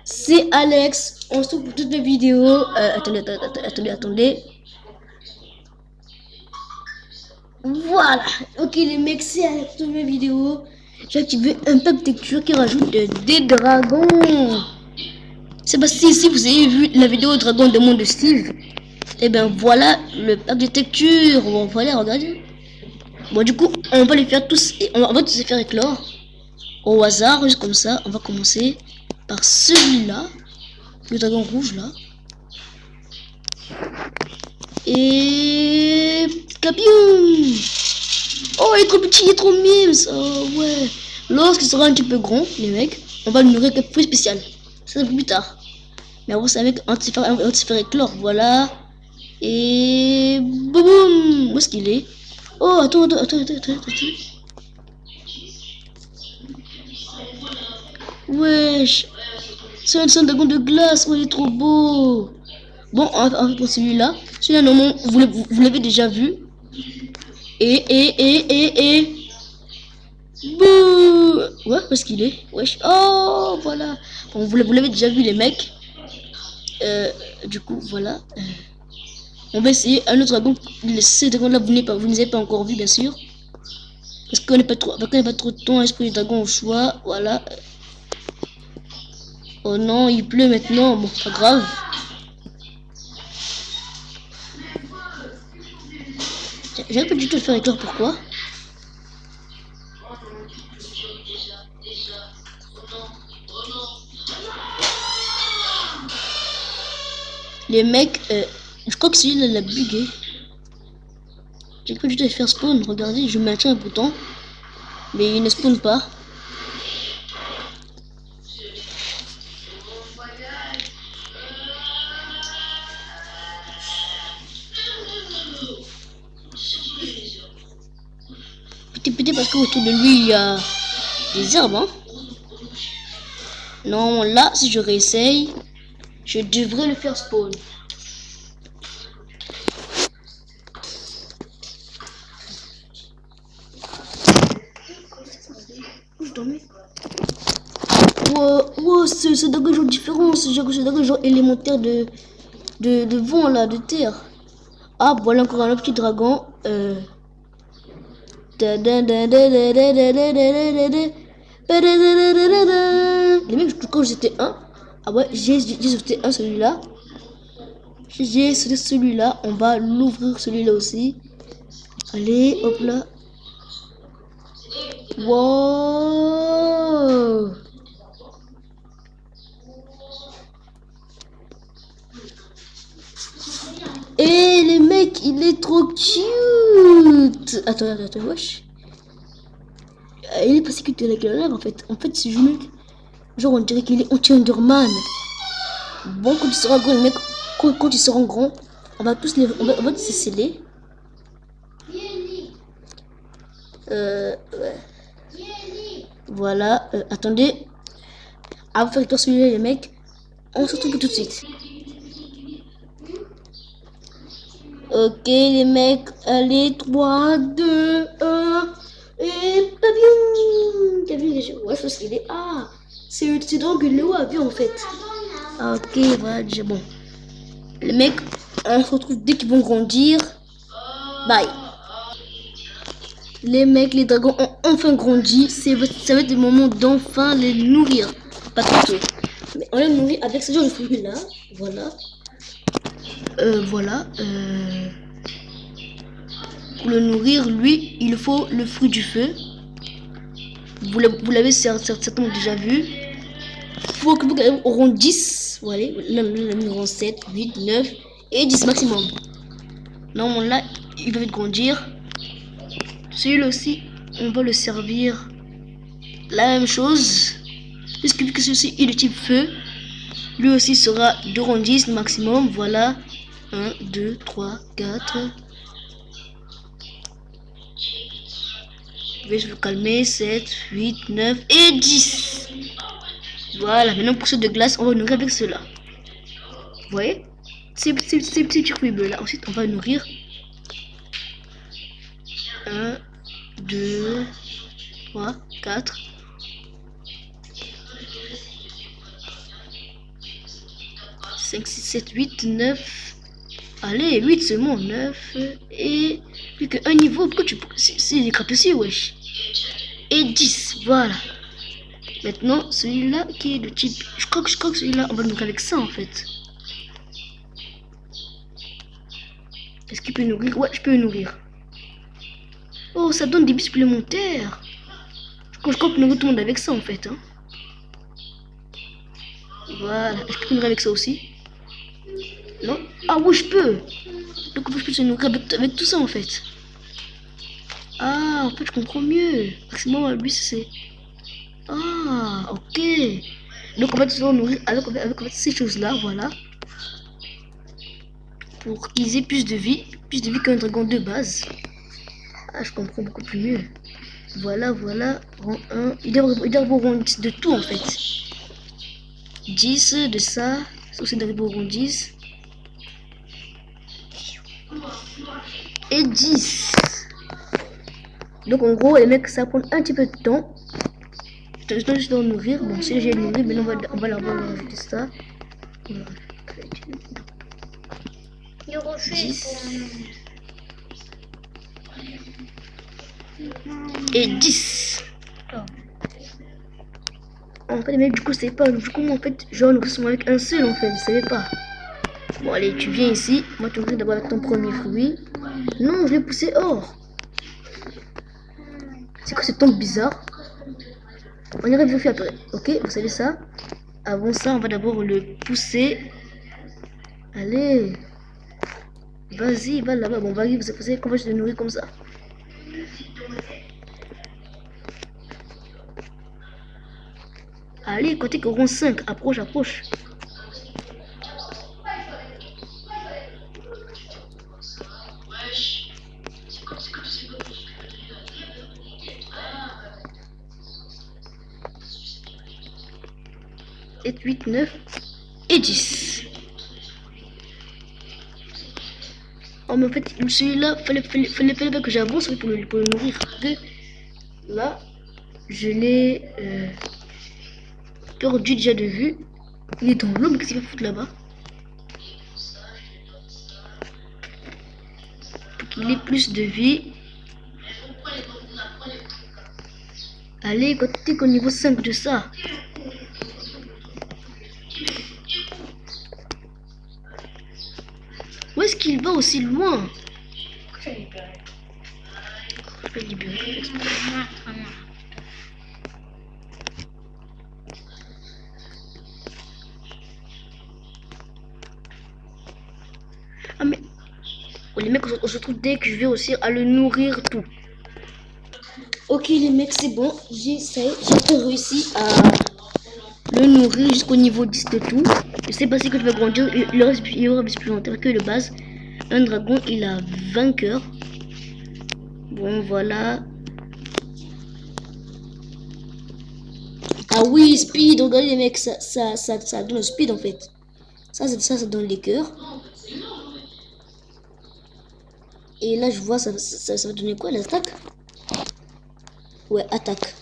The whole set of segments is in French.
c'est Alex. On se retrouve pour toutes les vidéos. Attendez. Voilà. Ok les mecs, c'est Alex pour toutes mes vidéos. J'ai activé un pack texture qui rajoute des dragons. C'est parce que si vous avez vu la vidéo dragon de monde de Steve, et bien voilà le pack de texture. On va aller regarder. Bon du coup, on va les faire tous et on va tous les faire éclore au hasard, juste comme ça. On va commencer par celui-là, le dragon rouge là. Et capion. Oh, il est trop petit, il est trop mime. Oh ouais. Lorsqu'il sera un petit peu grand, les mecs, on va le nourrir avec un fruit spécial. Ça c'est plus tard. Mais avant ça, mec, on va se faire éclore. Voilà. Et boum. Où est-ce qu'il est? Oh, attends. Wesh. C'est un dragon de glace. Oh, il est trop beau. Bon, on va pour celui-là. Celui-là, normalement, vous l'avez déjà vu. Et. Bouh. Ouais, où est-ce qu'il est? Wesh. Oh, voilà. Bon, vous l'avez déjà vu, les mecs. Du coup, voilà. On va essayer un autre dragon. Ces dragons-là, vous ne les avez pas encore vus, bien sûr. Parce qu'on n'est pas trop de temps à esprit du dragon au choix. Voilà. Oh non, il pleut maintenant. Bon, pas grave. J'avais pas du tout le faire éclore, pourquoi? Les mecs, je crois que celui-là l'a bugué. J'ai pas du tout le faire spawn. Regardez, je maintiens un bouton. Mais il ne spawn pas. Peut-être parce qu'autour de lui il y a des herbes, hein. Non, là, si je réessaye, je devrais le faire spawn. Wow, c'est d'un genre différent, c'est d'un genre élémentaire de vent là, de terre. Ah, voilà encore un petit dragon. Les mecs, quand j'étais un, ah ouais, j'ai sauté un celui-là. J'ai sauté celui-là. On va l'ouvrir celui-là aussi. Allez, hop là. Wow. Et les mecs, il est trop cute. Attends, wesh. Il est pas si cute de la galère en fait. En fait, c'est juste mec. Genre, on dirait qu'il est anti-Underman. Bon, quand il sera grand, les mecs, quand ils seront grands, on va tous les. On va tous les sceller. Ouais. Voilà, attendez. Avant de faire éclore celui-là, les mecs, on se retrouve tout de suite. Ok, les mecs, allez, 3, 2, 1, et papillon. T'as vu, ouais, je pense qu'il est. Ah, c'est donc Léo a vu en fait. Ok, voilà, déjà bon. Les mecs, on se retrouve dès qu'ils vont grandir. Bye. Les mecs, les dragons ont enfin grandi. Ça va être le moment d'enfin les nourrir. Pas trop tôt. Mais on les nourrit avec ce genre de fruits là. Voilà. Voilà. Pour le nourrir, lui, il faut le fruit du feu. Vous l'avez certainement déjà vu. Il faut que vous auront 10. Voilà. Là, nous aurons 7, 8, 9 et 10 maximum. Non, là, il va vite grandir. Celui-là aussi, on va le servir la même chose. Puisque celui-ci est de type feu. Lui aussi sera 2 ronds 10 maximum. Voilà. 1, 2, 3, 4. Je vais vous calmer. 7, 8, 9 et 10. Voilà. Maintenant pour ceux de glace, on va nourrir avec ceux-là. Vous voyez? Ces petits fruits bleus là. Ensuite, on va nourrir. 1, 2, 3, 4. 5, 6, 7, 8, 9. Allez, 8 seulement, 9. Et plus qu'un niveau. Pourquoi tu... C'est des crapauds, wesh. Et 10, voilà. Maintenant, celui-là qui est de type... Je crois que celui-là, on va le nourrir avec ça, en fait. Est-ce qu'il peut nourrir? Ouais, je peux le nourrir. Oh, ça donne des billes supplémentaires. Je crois qu'on peut nourrir tout le monde avec ça, en fait. Hein. Voilà. Est-ce que je peux nourrir avec ça aussi? Non? Ah oui, je peux. Donc, je peux se nourrir avec tout ça, en fait. Ah, en fait, je comprends mieux. Maximum, lui, c'est... Ah, ok. Donc, on va se nourrir avec ces choses-là, voilà. Pour qu'ils aient plus de vie qu'un dragon de base. Ah, je comprends beaucoup plus mieux. Voilà, rang 1. Il doit avoir rang 10 de tout, en fait. 10 de ça. Ça aussi, d'arriver au rang 10. Et 10. Donc, en gros, les mecs, ça va prendre un petit peu de temps. Je dois juste nourrir. Bon, si j'ai nourri, maintenant on va rajouter ça. Voilà. 10. Et 10. En fait, mais du coup, c'est pas. Du coup, moi, en fait, genre, nourrir seulement avec un seul, en fait. Je savais pas. Bon, allez, tu viens ici. Moi, tu nourris d'abord avec ton premier fruit. Non, je l'ai poussé hors. C'est quoi cette tombe bizarre? On ira vérifier après. Ok, vous savez ça. Avant ça, on va d'abord le pousser. Allez. Vas-y, va là-bas. Bon, vas-y, vous savez comment je le nourrir comme ça. Allez, côté que rond 5. Approche, approche. Et 8, 9 et 10. Oh, mais en fait, celui-là, fallait pas que j'avance pour le nourrir. Là, je l'ai perdu déjà de vue. Il est dans l'eau, mais qu'est-ce qu'il va foutre là-bas? Pour qu'il ait plus de vie. Allez, côté qu'au niveau 5 de ça. Où est-ce qu'il va aussi loin? Je vais libérer. Ah mais... Oh, les mecs, on se trouve dès que je vais aussi à le nourrir tout. Ok les mecs, c'est bon. J'ai réussi à le nourrir jusqu'au niveau 10 de tout. Je sais pas si que je vais grandir. Il y aura plus supplémentaire que le base. Un dragon, il a 20 cœurs. Bon, voilà. Ah oui, speed. Regardez les mecs, ça donne le speed en fait. Ça donne les cœurs. Et là, je vois, ça va donner quoi, l'attaque? Ouais, attaque.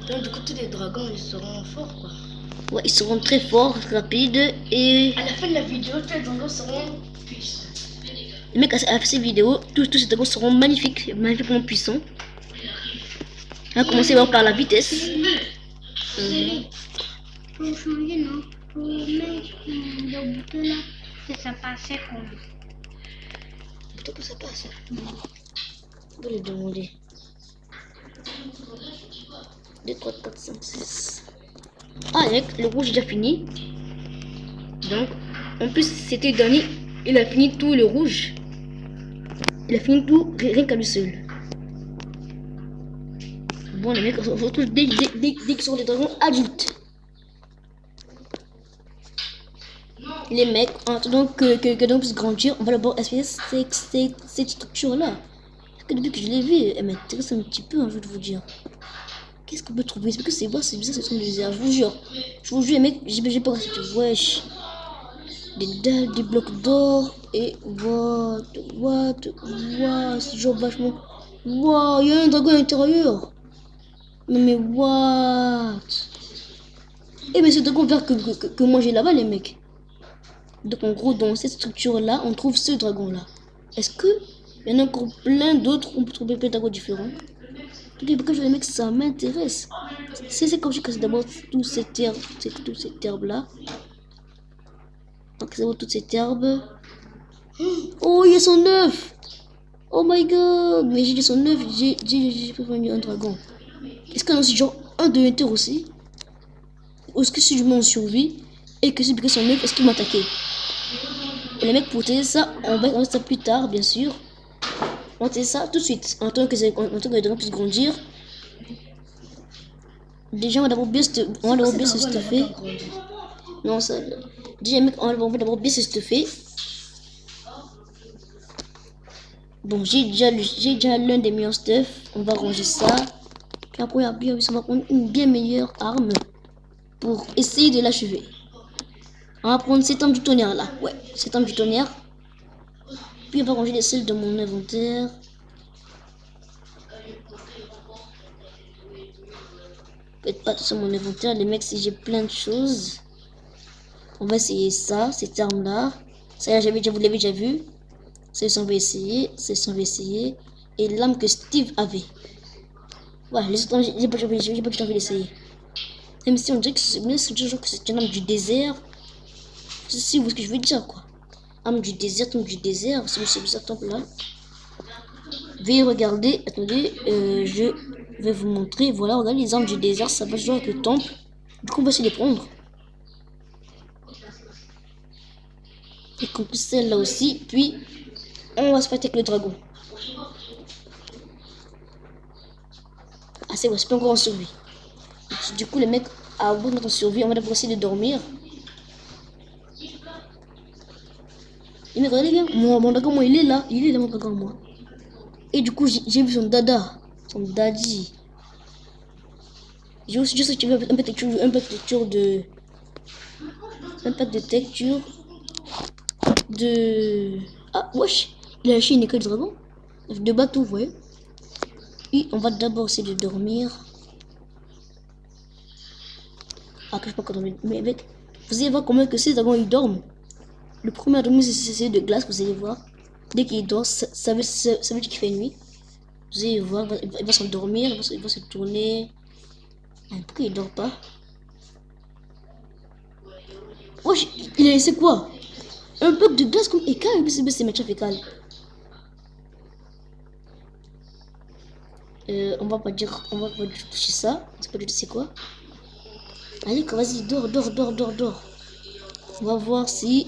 Donc, du coup, tous les dragons, ils seront forts, quoi. Ouais, ils seront très forts, rapides, et... À la fin de la vidéo, tous les dragons seront puissants. Les mecs, à la fin de cette vidéo, tous ces dragons seront magnifiquement puissants. On va commencer par la vitesse. Pour changer, non? Pour mettre le bouton là, que ça passait comme... Plutôt que ça passe. On va le demander. 2, 3, 4, 5, 6. Ah, le rouge est déjà fini. Donc, en plus, c'était le dernier. Il a fini tout le rouge. Il a fini tout, rien qu'à lui seul. Bon, les mecs, on se retrouve dès qu'ils sont des dragons adultes. Les mecs, en attendant que l'on puisse grandir, on va d'abord essayer cette structure-là. Parce que depuis que je l'ai vu, elle m'intéresse un petit peu, hein, je vais vous dire. Qu'est-ce qu'on peut trouver? Parce que c'est bizarre, ce sont des airs, je vous jure. Je vous jure, mec, j'ai pas resté. Wesh. Des dalles, des blocs d'or. Et what, c'est genre vachement. Wow, il y a un dragon à l'intérieur. Non mais what? Eh mais ce dragon vert que moi j'ai là-bas, les mecs. Donc en gros, dans cette structure-là, on trouve ce dragon-là. Est-ce que il y en a encore plein d'autres, on peut trouver plein de dragons différents? Ok, pourquoi je les mecs, ça m'intéresse. C'est comme je casse d'abord toute cette herbe-là. Donc c'est toute cette herbe. Oh, il y a son œuf! Oh my god! Mais j'ai son œuf, j'ai prévenu un dragon. Est-ce qu'on a aussi genre un de hunter aussi? Ou est-ce que si je m'en survie et que c'est parce que son œuf, est-ce qu'il m'a attaqué? Et les mecs, pour tester ça, on va ça plus tard, bien sûr. On va tester ça tout de suite. En tant que les dragons puissent grandir. Déjà, on va d'abord bien se stuffer. Non, ça. Déjà, mec, on va d'abord bien se stuffer. Bon, j'ai déjà l'un des meilleurs stuff. On va ranger ça. Puis après, on va prendre une bien meilleure arme pour essayer de l'achever. On va prendre cette arme du tonnerre là. Ouais, cette arme du tonnerre. Puis on va ranger les selles de mon inventaire. Peut-être pas tout sur mon inventaire. Les mecs, si j'ai plein de choses. On va essayer ça, cette arme là. Ça, vous l'avez déjà vu. C'est on va essayer. C'est on va essayer. Et l'arme que Steve avait. Ouais, les autres, j'ai pas envie d'essayer. Même si on dirait que c'est toujours que c'est une arme du désert. Si vous voyez ce que je veux dire, quoi. Arme du désert, c'est ça, temple là. Veuillez regarder, attendez, je vais vous montrer. Voilà, regardez les armes du désert, ça va jouer avec le temple. Du coup, on va essayer de les prendre. Et comme celle-là aussi, puis on va se faire avec le dragon. Ah, c'est vrai, c'est pas encore en survie. Du coup, les mecs, à bout de notre survie, on va d'abord essayer de dormir. Et mais regardez bien, mon dragon, moi, il est là, mon dragon, moi. Et du coup, j'ai vu son dada, son daddy. J'ai aussi vu un peu de texture de. Un pack de texture de. Ah, wesh, il a lâché une école de dragon. De bateau, vous voyez. Et on va d'abord essayer de dormir. Ah, que je sais pas quand dormir. Mais mec, vous allez voir comment que ces dragons ils dorment. Le premier à dormir, c'est de glace, vous allez voir. Dès qu'il dort, ça veut dire qu'il fait nuit. Vous allez voir, il va s'endormir, il va se tourner. Ah, pourquoi il dort pas? Wesh, il a laissé quoi? Un bloc de glace comme écaille, c'est méchant fécal. On va pas toucher ça. C'est pas du tout c'est quoi. Allez, vas-y, dors. On va voir si.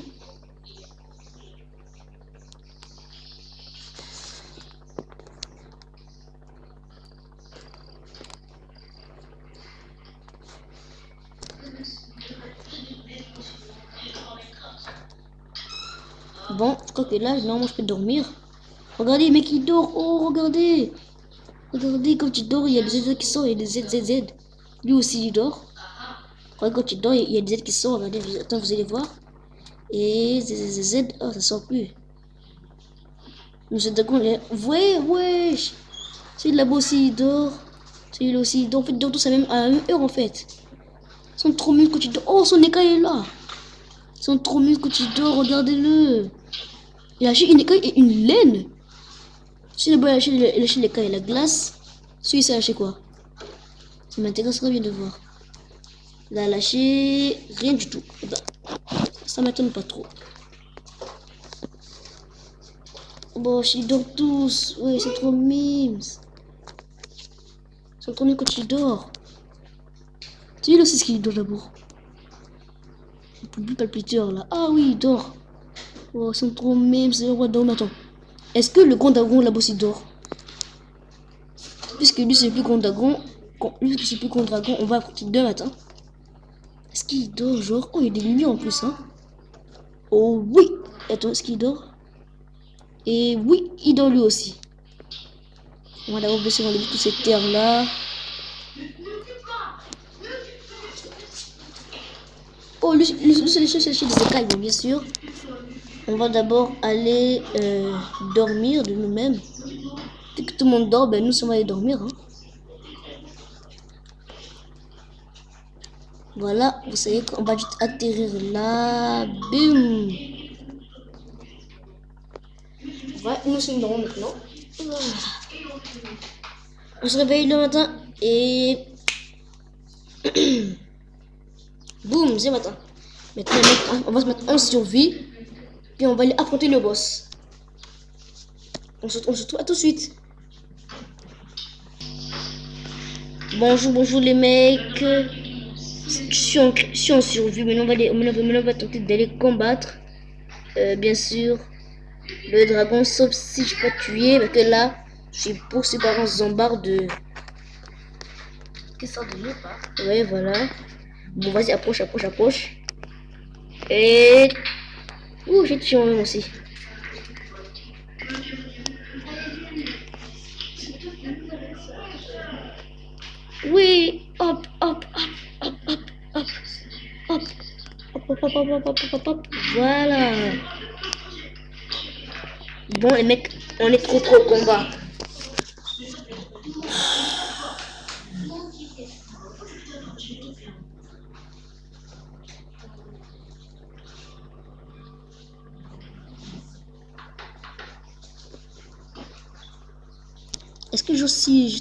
Bon, je crois que là, normalement, je peux dormir. Regardez, mec, il dort. Oh, regardez. Regardez, quand il dort, il y a des Z qui sortent, il y a des ZZZ. Lui aussi, il dort. Regardez, quand il dort, il y a des Z qui sortent. Regardez, attends, vous allez voir. Et ZZZ, oh, ça sort plus. Monsieur Dragon, il est. Ouais, wesh. C'est là-bas aussi, il dort. C'est là aussi, il dort. En fait, il dort tous à la même heure, en fait. Ils sont trop mieux quand il dort. Oh, son écaille est là. Ils sont trop mieux quand il dort, regardez-le. Il a acheté une écaille et une laine. Si le boy a acheté l'écaille et la glace, celui-ci a lâché quoi? Ça m'intéresserait bien de voir. Il a lâché rien du tout. Ben, ça m'étonne pas trop. Bon, ils dorment tous. Ouais, c'est trop mimes. Ils sont trop mimes quand ils dorment. Tu sais, là, c'est ce qu'il dort d'abord. Le plus palpiteur là. Ah oui, il dort. Oh, ils sont trop mimes. C'est le roi d'homme. Attends. Est-ce que le grand dragon là-bas aussi dort? Puisque lui c'est le plus grand dragon. Lui c'est le plus grand dragon, on va partir demain matin. Est-ce qu'il dort genre? Oh, il y a des lumières en plus, hein. Oh oui. Attends, est-ce qu'il dort? Et oui, il dort lui aussi. On va d'abord baisser dans le toute cette terre là. Oh, lui c'est des écailles, bien sûr. On va d'abord aller dormir de nous-mêmes. Dès que tout le monde dort, ben nous on va aller dormir. Hein. Voilà, vous savez qu'on va juste atterrir là. Boum. Voilà, nous sommes dans maintenant. On se réveille le matin et boum, c'est matin. Maintenant, on va se mettre en survie. Puis on va aller affronter le boss. On se retrouve à tout de suite. Bonjour les mecs. Je suis en survie. Maintenant on va tenter d'aller combattre. Bien sûr. Le dragon, sauf si je peux tuer. Parce que là, je suis poursuivi par un zombard de... Qui sort de nulle part. Ouais, voilà. Bon, vas-y, approche. Et... Ouh, j'ai tué moi aussi. Oui, hop. Voilà. Bon, les mecs, on est trop au combat. Est-ce que je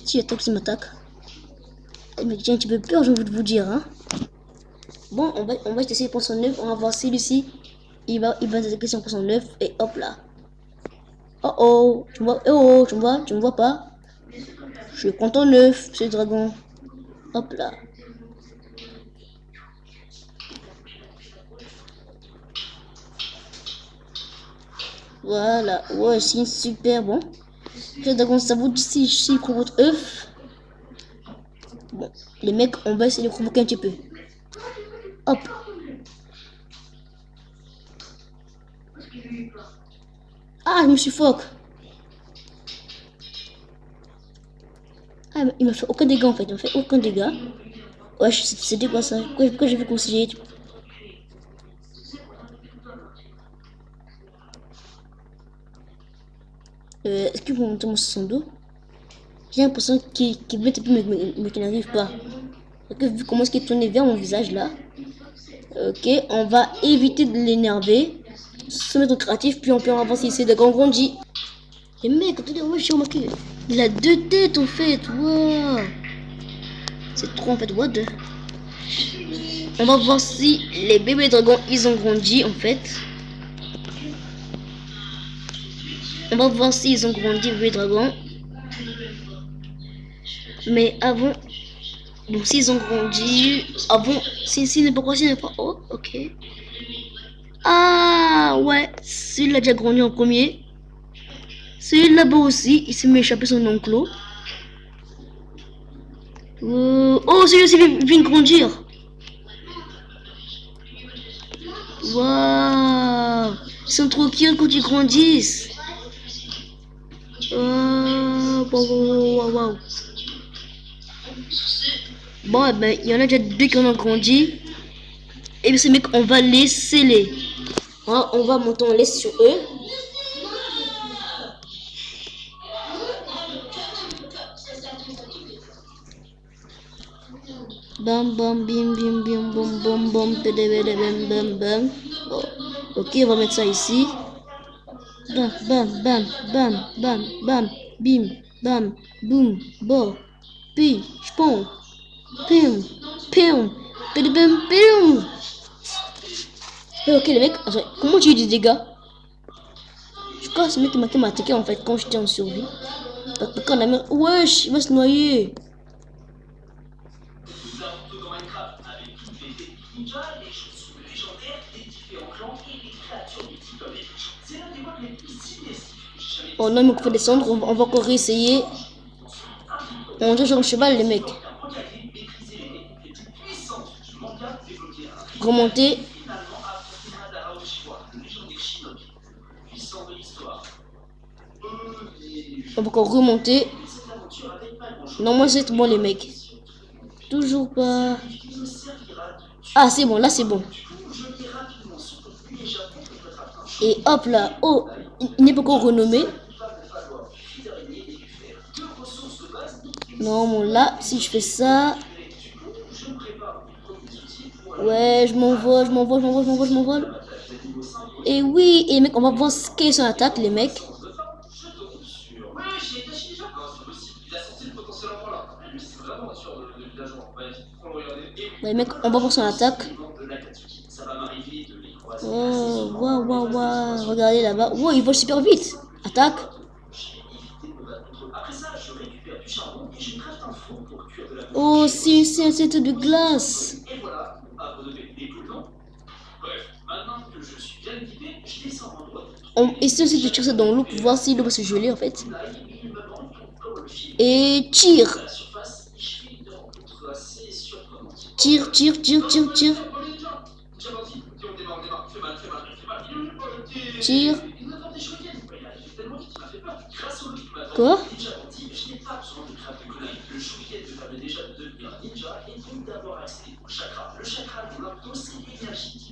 tire attaque qui m'attaque? Mais j'ai un petit peu peur, j'ai envie de vous dire, hein. Bon, on va essayer pour son œuf. On va voir celui-ci. Il va attaquer son poisson œuf. Et hop là. Oh, tu me vois pas? Je prends ton œuf, ce dragon. Hop là. Voilà. Ouais, c'est super bon. Ce dragon, ça vous dit si prend votre œuf. Bon, les mecs, on va essayer de provoquer un petit peu. Hop. Ah, je me suis foque. Ah, il m'a fait aucun dégât en fait. Il m'a fait aucun dégât. Ouais, c'était quoi ça? Pourquoi j'ai vu conseiller? Est-ce que vous montrer mon 62? J'ai l'impression qu'il veut un peu mais qu'il n'arrive pas. Parce que vu comment est-ce qu'il est tourné vers mon visage là. Ok, on va éviter de l'énerver. Se mettre en créatif, puis on peut avancer ici de grandi. Les mecs, attendez, ouais, j'ai remarqué. Il a 2 têtes en fait. Wow. C'est trop en fait, what the... On va voir si les bébés dragons ils ont grandi en fait. On va voir s'ils ont grandi, bébés dragons. Mais avant, donc s'ils ont grandi, avant, si n'est pas quoi, si n'est pas, oh, ok. Ah ouais, celui-là a déjà grandi en premier. Celui là-bas aussi, il s'est mis échapper son enclos. Oh, celui-ci vient de grandir. Waouh, ils sont trop cute quand ils grandissent. Wow. Bon, eh ben, il y en a déjà 2 qui en ont grandi. Et bien, ces mecs, on va les sceller. Hein, on va monter en laisse sur eux. Bam, bam, bim, bim, bim, bam, bam, bam, bam, bam, bam. Oh. Ok, on va mettre ça ici. Bam, bim, bam, boum, bo, pi, j'pon, pim, pim, pim, pim. Ok les mecs, comment j'ai eu des dégâts? Je crois que c'est le mec qui m'a attaqué en fait quand j'étais en survie. Parce que quand on a mis... Wesh, il va se noyer. Oh non, mais il faut descendre, on va encore réessayer. On dirait genre un cheval les mecs. Remonter. On va encore remonter. Non, moi c'est bon les mecs. Toujours pas. Ah c'est bon, là c'est bon. Et hop là. Oh, il n'est pas encore renommé. Non, bon là, si je fais ça. Ouais, je m'envole, je m'envole, je m'envole, je m'envole, je m'envole. Et oui, et mec, on va voir quelle est son attaque, les mecs. Ouais, mec, on va voir son attaque. Oh, waouh, waouh, waouh. Regardez là-bas. Wow, il vole super vite. Attaque. Oh, c'est un set de glace. On essaie aussi de tirer ça dans l'eau pour voir s'il doit se geler en fait. Et tire. Tire, tire, tire, tire, tire. Tire. Quoi?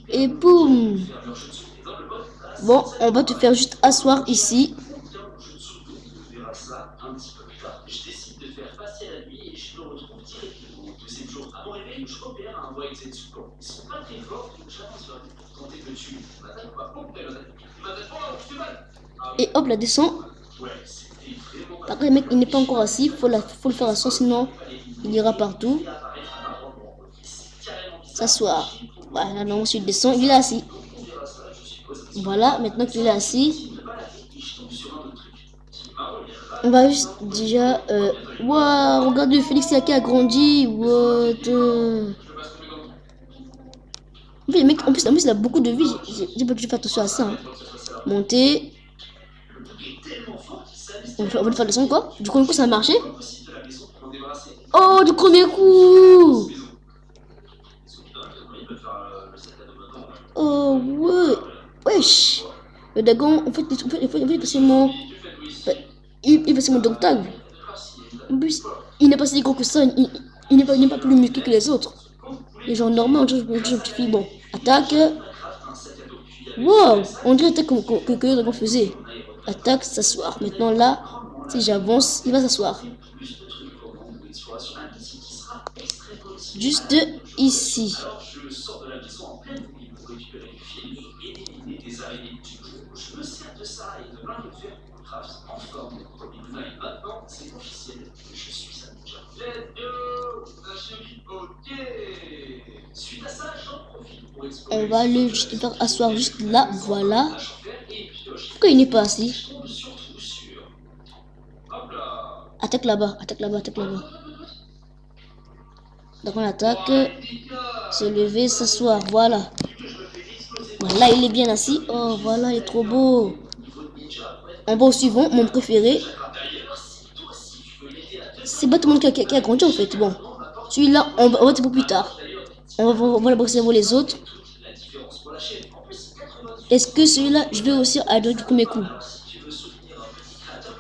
Et boum. Bon, on va te faire juste asseoir ici. Et hop, la descend. Par contre, le mec, il n'est pas encore assis. Faut le faire asseoir, sinon il ira partout. S'asseoir. Voilà, non, ensuite il descend, il est assis. Voilà, maintenant qu'il est assis, on va juste déjà... Waouh, regardez Félix qui a grandi. What? Le mec, en plus, il a beaucoup de vie. J'ai pas dû faire attention à ça. Hein. Monter. On va le faire descendre quoi? Du premier coup, ça a marché. Oh, du premier coup! Oh, ouais. Wesh. Le dragon, en fait, il faut passer mon... Il passe mon doctable. En plus, il n'est pas si gros que ça. Il n'est pas plus musclé que les autres. Les gens normaux, je me bon. Attaque. Wow, on dirait que le dragon faisait. Attaque, s'asseoir. Maintenant là, si j'avance, il va s'asseoir. Juste ici. On va le juste faire asseoir juste là, voilà. Pourquoi il n'est pas assis? Attaque là-bas, attaque là-bas, attaque là-bas. Donc on attaque, se lever, s'asseoir, voilà. Voilà, il est bien assis. Oh, voilà, il est trop beau. On va au suivant, mon préféré. C'est pas tout le monde qui a grandi en fait. Bon, celui-là, on va voir plus tard. On va le brosser avant les autres. Est-ce que celui-là, je vais aussi à du premier coup?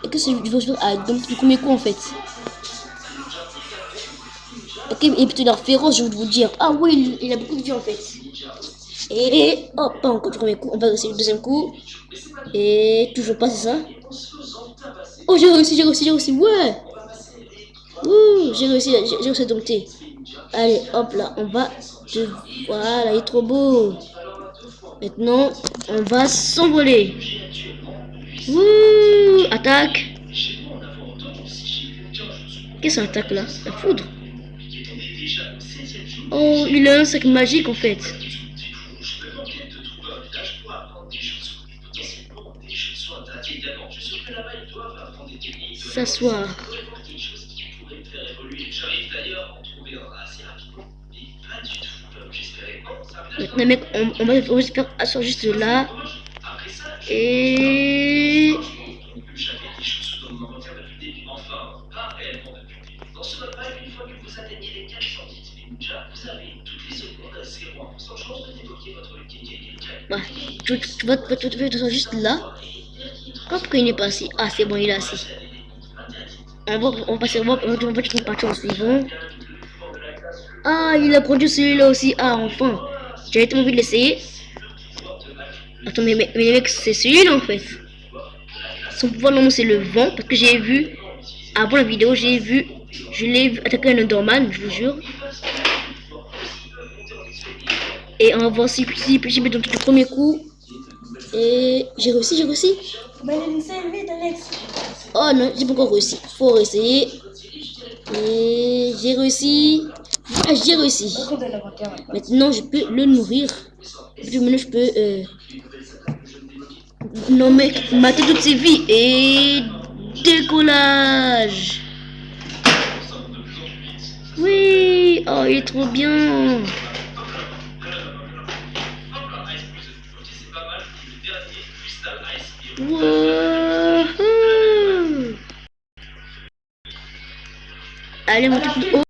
Est-ce que je vais aussi à du premier coup en fait? Ok, il peut l'air féroce, je vais vous dire. Ah oui, il a beaucoup de vie en fait. Et hop, pas encore du premier coup. On va essayer le deuxième coup. Et toujours pas, c'est ça? Oh, j'ai réussi, ouais! Ouh, j'ai réussi à dompter. Allez, hop là, on va... Voilà, il est trop beau. Maintenant, on va s'envoler. Ouh, attaque. Qu'est-ce que ça attaque là? La foudre. Oh, il a un sac magique en fait. S'asseoir. Maintenant, mec, on va se faire asseoir juste là. Et... Ouais, tu vas juste là. Pourquoi il n'est pas assis? Ah, c'est bon, il est assis. On va passer, on va partir au suivant. Ah, il a produit celui-là aussi. Ah, enfin. J'avais tellement envie de l'essayer. Attends, mais mec, c'est celui-là en fait. Son pouvoir normalement c'est le vent. Parce que j'ai vu, avant la vidéo, je l'ai vu attaquer un Enderman, je vous jure. Et on va voir si j'ai mis donc le premier coup. Et j'ai réussi. Ben, l'essai vite, Alex. Oh non, j'ai pas encore réussi. Faut réessayer. Et j'ai réussi. Ah, j'ai réussi. Maintenant, je peux le nourrir. Maintenant, je peux mater toutes ses vies. Et décollage. Oui. Oh, il est trop bien. Wouhou. Allez, monter plus haut.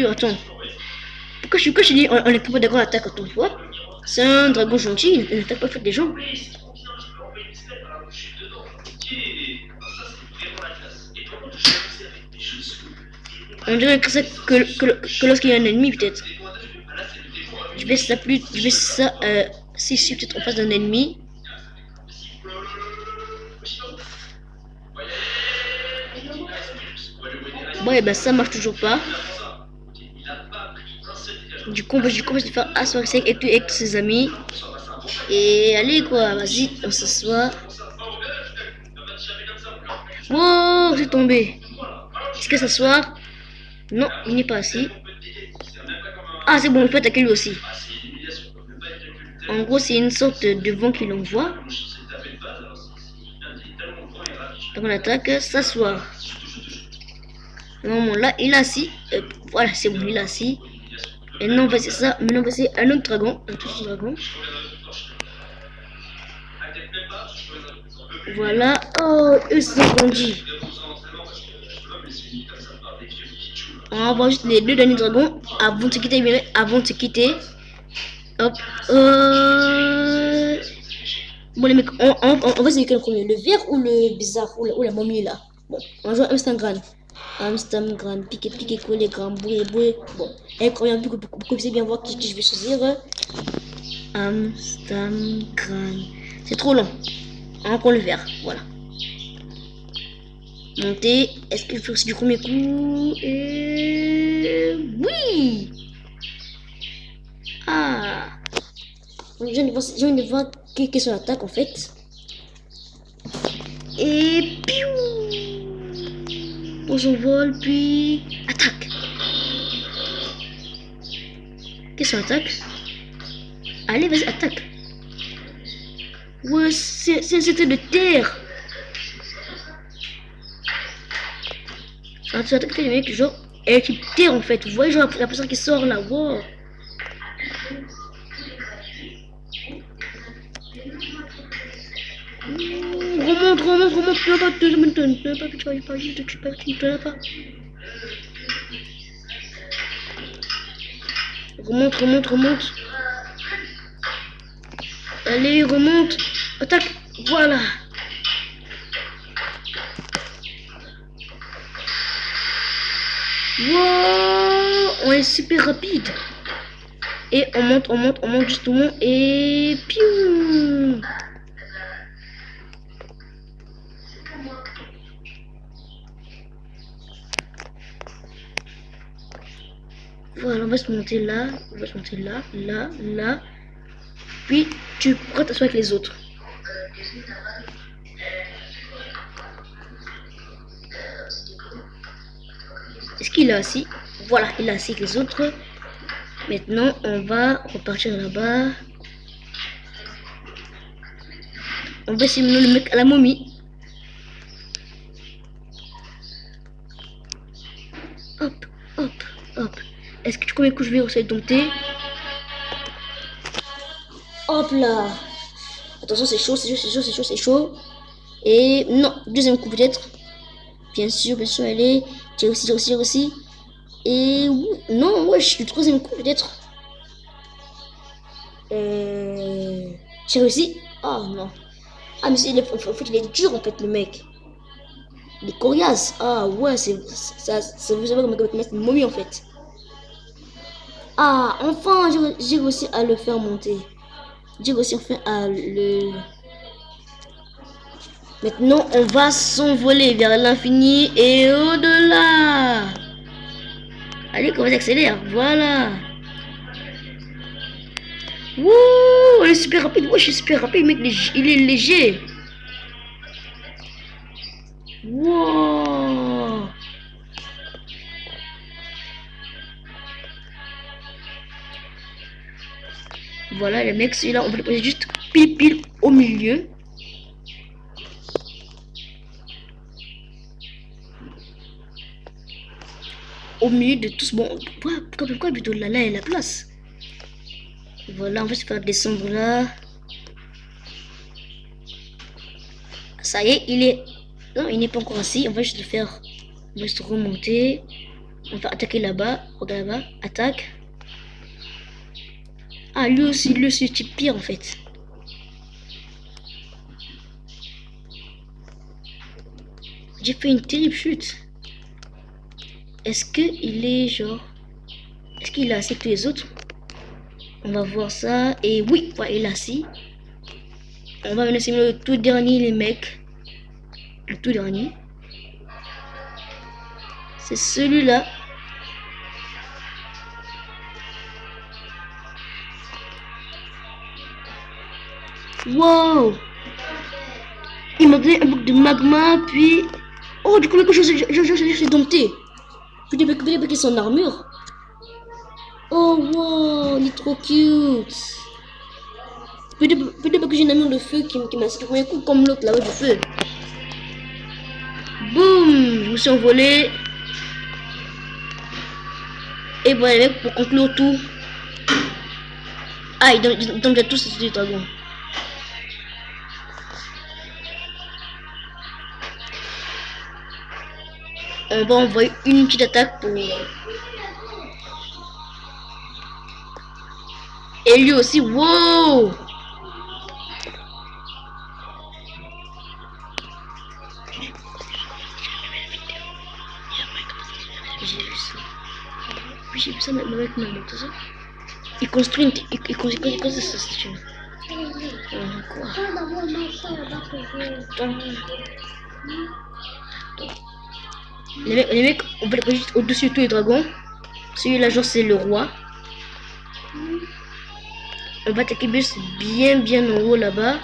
Attends. Pourquoi je dis on est pas d'accord attaque autant, tu vois? C'est un dragon gentil, il n'attaque pas fait des gens. On dirait que lorsqu'il y a un ennemi peut-être. Je vais ça si je suis peut-être en face d'un ennemi. Bon, et ben ça marche toujours pas. Du coup, on va se faire asseoir avec tous ses amis. Et allez quoi, vas-y, on s'assoit. Oh, j'ai tombé. Est-ce que s'asseoir? Non, il n'est pas assis. Ah, c'est bon, on peut attaquer lui aussi. En gros, c'est une sorte de vent qui l'envoie. Donc on attaque, s'asseoir. Normalement, là, il est assis. Voilà, c'est bon, il est assis. Et non, on va essayer ça. Maintenant, on va essayer un autre dragon. Un autre dragon. Voilà. Oh, eux se sont grandis. On va voir juste les deux derniers dragons avant de se quitter. Hop. Bon, les mecs, on va essayer quel premier. Le vert ou le bizarre ou la momie là. Bon, on va jouer Amsterdam. Amsterdam, piqué, collé, grand, boué. Bon, et quand même, vous pouvez bien voir qui je vais choisir. Amsterdam. C'est trop long. On prend le vert, voilà. Monter. Est-ce que je fais aussi du premier coup? Et oui. Ah. Je viens de voir quelle est son attaque en fait. Et piou. On s'envole puis attaque. Qu'est-ce que son attaque? Allez, vas-y, attaque. Ouais, c'était de terre. C'est attaque les mecs, genre, elle est terre en fait. Vous voyez, genre, la personne qui sort là, wow. Remonte, tu n'as pas de maintenant. Tu n'as pas, tu n'as pas. Remonte. Allez, remonte. Attaque. Voilà. Wow, on est super rapide. Et on monte justement. Et piou. Voilà, on va se monter là, là. Puis tu pourras t'asseoir avec les autres. Est-ce qu'il est assis? Voilà, il est assis avec les autres. Maintenant, on va repartir là-bas. On va essayer maintenant le mec à la momie. Hop. Est-ce que tu connais que je vais essayer de dompter? Hop là. Attention, c'est chaud. Et non, deuxième coup peut-être. Bien sûr, allez. J'ai aussi. Et non, ouais, je suis le troisième coup peut-être. J'ai réussi. Ah non. Ah mais en fait, il est dur en fait le mec. Il est coriace. Ah ouais, ça vous savez comment c'est une momie en fait. Ah, enfin, j'ai réussi à le faire monter. J'ai réussi enfin à le... Maintenant, on va s'envoler vers l'infini et au-delà. Allez, comment accélère. Voilà. Wouh, il est super rapide. Ouais, je suis super rapide, mec. Il est léger. Wow. Voilà, le mec, celui-là, on va le poser juste pile au milieu. Au milieu de tous. Bon, pourquoi plutôt là, il y a la place. Voilà, on va se faire descendre là. Ça y est, il est... Non, il n'est pas encore assis. On va juste le faire. On va juste remonter. On va attaquer là-bas. Regarde là-bas. Attaque. Ah, lui aussi, c'est pire en fait. J'ai fait une terrible chute. Est-ce qu'il est genre... Est-ce qu'il est assis que tous les autres? On va voir ça. Et oui, ouais, il est assis. On va laisser le tout dernier, les mecs. Le tout dernier. C'est celui-là. Wow! Il m'a donné un bloc de magma, puis... Oh, du coup, je suis dompté. Peut-être qu'il est son armure. Oh, wow, il est trop cute. Peut-être que j'ai une armure de feu qui m'a fait un coup comme l'autre là-haut du feu. Boum, je me suis envolé. Et voilà, pour conclure tout. Ah, ils donnent déjà tous ces dragons. On va envoyer une petite attaque pour... Et lui aussi, wow! J'ai vu ça. J'ai vu ça avec ma moto, ça. Il construit ça, c'est une... Quoi? Les mecs, on va juste au-dessus de tous les dragons. Celui-là, genre, c'est le roi. On va attaquer bus bien en haut là-bas.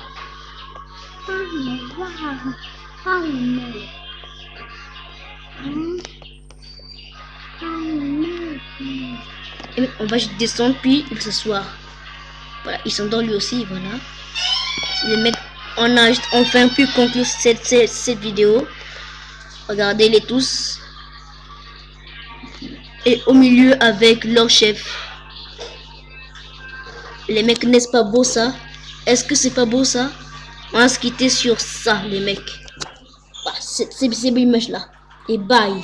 Et on va juste descendre, puis il va s'asseoir. Voilà, il s'endort lui aussi, voilà. Les mecs, on a juste enfin pu conclure cette vidéo. Regardez-les tous. Et au milieu avec leur chef. Les mecs, n'est-ce pas beau ça? Est-ce que c'est pas beau ça? On va se quitter sur ça, les mecs. Voilà, c'est l'image là. Et bye.